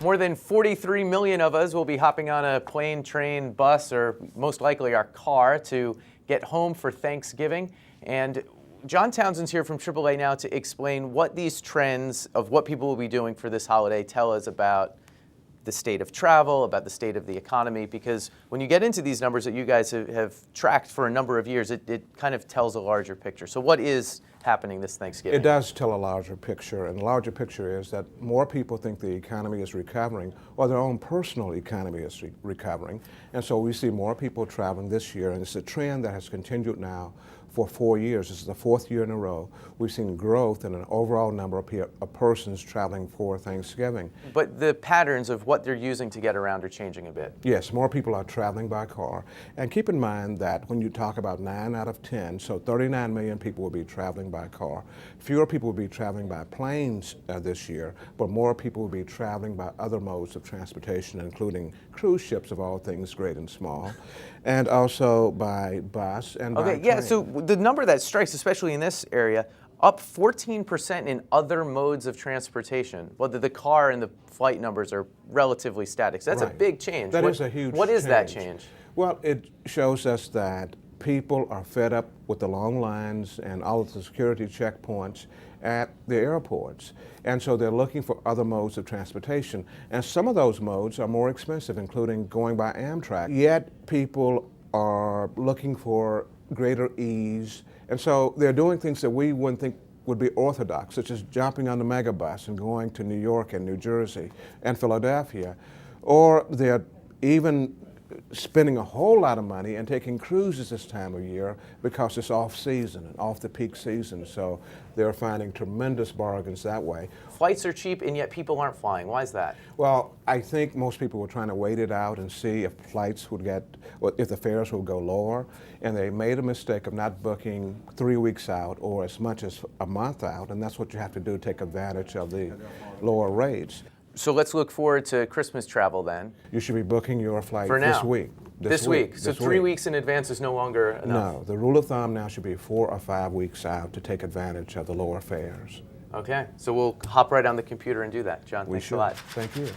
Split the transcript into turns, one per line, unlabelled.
More than 43 million of us will be hopping on a plane, train, bus, or most likely our car to get home for Thanksgiving. And John Townsend's here from AAA now to explain what these trends of what people will be doing for this holiday tell us about the state of travel, about the state of the economy, because when you get into these numbers that you guys have tracked for a number of years, it kind of tells a larger picture. So what is happening this Thanksgiving?
It does tell a larger picture, and the larger picture is that more people think the economy is recovering, or their own personal economy is recovering, and so we see more people traveling this year, and it's a trend that has continued now for 4 years. This is the 4th year in a row. We've seen growth in an overall number of persons traveling for Thanksgiving.
But the patterns of what they're using to get around are changing a bit.
Yes, more people are traveling by car. And keep in mind that when you talk about 9 out of 10, so 39 million people will be traveling by car. Fewer people will be traveling by planes this year, but more people will be traveling by other modes of transportation, including cruise ships of all things great and small, and also by bus and by train.
So the number that strikes, especially in this area, up 14% in other modes of transportation. Well, the car and the flight numbers are relatively static. So that's a big change.
That is a huge change.
What is that change?
Well, it shows us that people are fed up with the long lines and all of the security checkpoints at the airports. And so they're looking for other modes of transportation. And some of those modes are more expensive, including going by Amtrak. Yet people are looking for greater ease. And so they're doing things that we wouldn't think would be orthodox, such as jumping on the megabus and going to New York and New Jersey and Philadelphia. Or they're even spending a whole lot of money and taking cruises this time of year because it's off season and off the peak season. So they're finding tremendous bargains that way.
Flights are cheap and yet people aren't flying. Why is that?
Well, I think most people were trying to wait it out and see if flights would if the fares would go lower. And they made a mistake of not booking 3 weeks out or as much as a month out. And that's what you have to do, take advantage of the lower rates.
So let's look forward to Christmas travel then.
You should be booking your flight
for now.
this week.
This week. So 3 weeks in advance is no longer enough.
No, the rule of thumb now should be 4 or 5 weeks out to take advantage of the lower fares.
Okay, so we'll hop right on the computer and do that. John, thanks a lot.
Thank you.